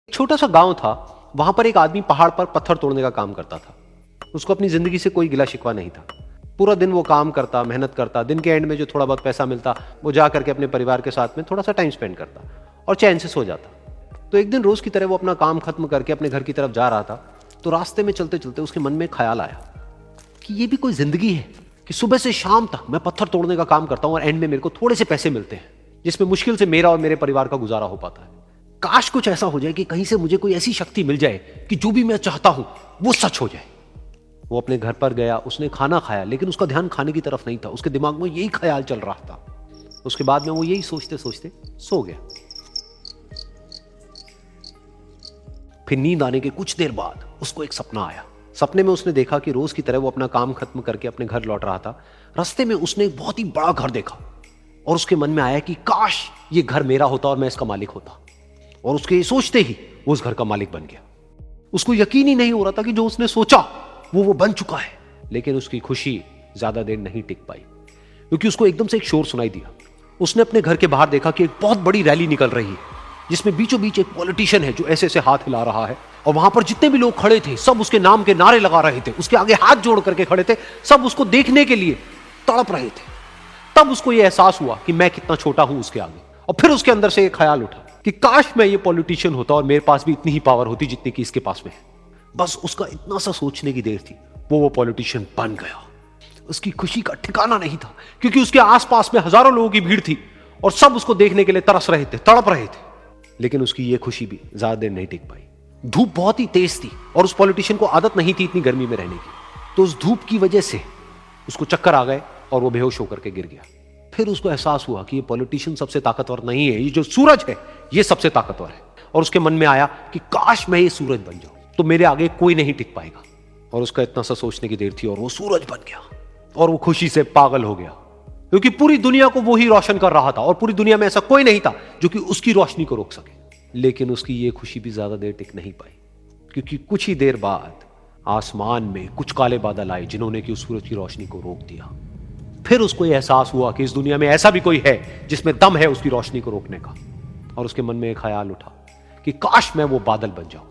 छोटा सा गांव था। वहां पर एक आदमी पहाड़ पर पत्थर तोड़ने का काम करता था। उसको अपनी जिंदगी से कोई गिला शिकवा नहीं था। पूरा दिन वो काम करता, मेहनत करता, दिन के एंड में जो थोड़ा बहुत पैसा मिलता वो जा करके अपने परिवार के साथ में थोड़ा सा टाइम स्पेंड करता और चैन से सो जाता। तो एक दिन रोज की तरह वो अपना काम खत्म करके अपने घर की तरफ जा रहा था। तो रास्ते में चलते चलते उसके मन में ख्याल आया कि ये भी कोई जिंदगी है कि सुबह से शाम तक मैं पत्थर तोड़ने का काम करता हूं और एंड में मेरे को थोड़े से पैसे मिलते हैं, जिसमें मुश्किल से मेरा और मेरे परिवार का गुजारा हो पाता है। काश कुछ ऐसा हो जाए कि कहीं से मुझे कोई ऐसी शक्ति मिल जाए कि जो भी मैं चाहता हूं वो सच हो जाए। वो अपने घर पर गया, उसने खाना खाया, लेकिन उसका ध्यान खाने की तरफ नहीं था। उसके दिमाग में यही ख्याल चल रहा था। उसके बाद में वो यही सोचते सोचते सो गया। फिर नींद आने के कुछ देर बाद उसको एक सपना आया। सपने में उसने देखा कि रोज की तरह वो अपना काम खत्म करके अपने घर लौट रहा था। रास्ते में उसने एक बहुत ही बड़ा घर देखा और उसके मन में आया कि काश ये घर मेरा होता और मैं इसका मालिक होता। और उसके सोचते ही वो उस घर का मालिक बन गया। उसको यकीन ही नहीं हो रहा था कि जो उसने सोचा वो बन चुका है। लेकिन उसकी खुशी ज्यादा देर नहीं टिक पाई, क्योंकि उसको एकदम से एक शोर सुनाई दिया। उसने अपने घर के बाहर देखा कि एक बहुत बड़ी रैली निकल रही है, जिसमें बीचों बीच एक पॉलिटिशियन है जो ऐसे ऐसे हाथ हिला रहा है। और वहां पर जितने भी लोग खड़े थे सब उसके नाम के नारे लगा रहे थे, उसके आगे हाथ जोड़ करके खड़े थे, सब उसको देखने के लिए तड़प रहे थे। तब उसको यह एहसास हुआ कि मैं कितना छोटा हूं उसके आगे। और फिर उसके अंदर से एक ख्याल उठा कि काश मैं ये पॉलिटिशियन होता और मेरे पास भी इतनी ही पावर होती जितनी कि इसके पास में है। बस उसका इतना सा सोचने की देर थी, वो पॉलिटिशियन बन गया। उसकी खुशी का ठिकाना नहीं था, क्योंकि उसके आसपास में हजारों लोगों की भीड़ थी और सब उसको देखने के लिए तरस रहे थे, तड़प रहे थे। लेकिन उसकी ये खुशी भी ज्यादा देर नहीं टिक पाई। धूप बहुत ही तेज थी और उस पॉलिटिशियन को आदत नहीं थी इतनी गर्मी में रहने की। तो उस धूप की वजह से उसको चक्कर आ गए और वो बेहोश होकर के गिर गया। फिर उसको एहसास हुआ कि ये पॉलिटिशियन सबसे ताकतवर नहीं है, ये जो सूरज है ये सबसे ताकतवर है। और उसके मन में आया कि काश मैं ये सूरज बन जाऊं तो मेरे आगे कोई नहीं टिक पाएगा। और उसका इतना सा सोचने की देर थी और वो सूरज बन गया। और वो खुशी से पागल हो गया, क्योंकि पूरी दुनिया को वो ही रोशन कर रहा था और पूरी दुनिया में ऐसा कोई नहीं था जो कि उसकी रोशनी को रोक सके। लेकिन उसकी ये खुशी भी ज्यादा देर टिक नहीं पाई, क्योंकि कुछ ही देर बाद आसमान में कुछ काले बादल आए जिन्होंने कि उस सूरज की रोशनी को रोक दिया। फिर उसको यह एहसास हुआ कि इस दुनिया में ऐसा भी कोई है जिसमें दम है उसकी रोशनी को रोकने का। और उसके मन में एक ख्याल उठा कि काश मैं वो बादल बन जाऊं।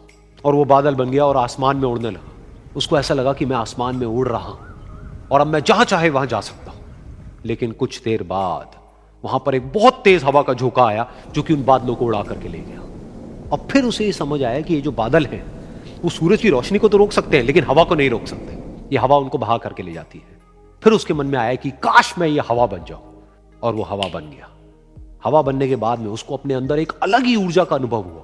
और वो बादल बन गया और आसमान में उड़ने लगा। उसको ऐसा लगा कि मैं आसमान में उड़ रहा हूं और अब मैं जहां चाहे वहां जा सकता हूं। लेकिन कुछ देर बाद वहां पर एक बहुत तेज हवा का झोंका आया जो कि उन बादलों को उड़ा करके ले गया। और फिर उसे ये समझ आया कि ये जो बादल हैं वो सूरज की रोशनी को तो रोक सकते हैं, लेकिन हवा को नहीं रोक सकते। ये हवा उनको बहा करके ले जाती है। फिर उसके मन में आया कि काश मैं ये हवा बन जाऊं। और वो हवा बन गया। हवा बनने के बाद में उसको अपने अंदर एक अलग ही ऊर्जा का अनुभव हुआ।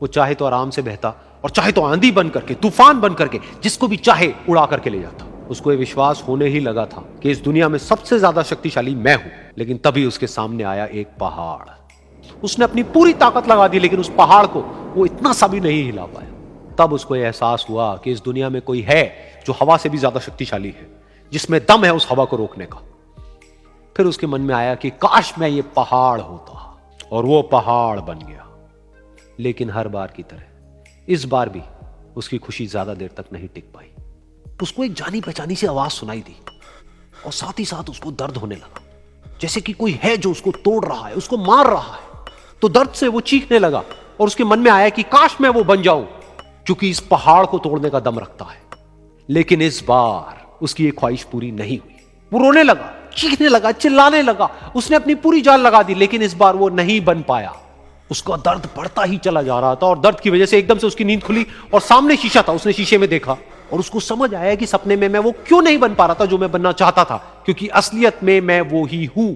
वो चाहे तो आराम से बहता और चाहे तो आंधी बन करके, तूफान बन करके, जिसको भी चाहे उड़ा करके ले जाता। उसको ये विश्वास होने ही लगा था कि इस दुनिया में सबसे ज्यादा शक्तिशाली मैं हूं। लेकिन तभी उसके सामने आया एक पहाड़। उसने अपनी पूरी ताकत लगा दी, लेकिन उस पहाड़ को वो इतना सा भी नहीं हिला पाया। तब उसको यह एहसास हुआ कि इस दुनिया में कोई है जो हवा से भी ज्यादा शक्तिशाली है, जिसमें दम है उस हवा को रोकने का। फिर उसके मन में आया कि काश मैं ये पहाड़ होता, और वो पहाड़ बन गया। लेकिन हर बार की तरह इस बार भी उसकी खुशी ज्यादा देर तक नहीं टिक पाई। उसको एक जानी पहचानी सी आवाज सुनाई दी और साथ ही साथ उसको दर्द होने लगा, जैसे कि कोई है जो उसको तोड़ रहा है, उसको मार रहा है। तो दर्द से वो चीखने लगा और उसके मन में आया कि काश मैं वो बन जाऊं क्योंकि इस पहाड़ को तोड़ने का दम रखता है। लेकिन इस बार उसकी एक ख्वाहिश पूरी नहीं हुई। वो रोने लगा, चीखने लगा, चिल्लाने लगा। उसने अपनी पूरी जान लगा दी, लेकिन इस बार वो नहीं बन पाया। उसका दर्द बढ़ता ही चला जा रहा था और दर्द की वजह से एकदम से उसकी नींद खुली और सामने शीशा था। उसने शीशे में देखा और उसको समझ आया कि सपने में मैं वो क्यों नहीं बन पा रहा था जो मैं बनना चाहता था, क्योंकि असलियत में मैं वो ही हूं।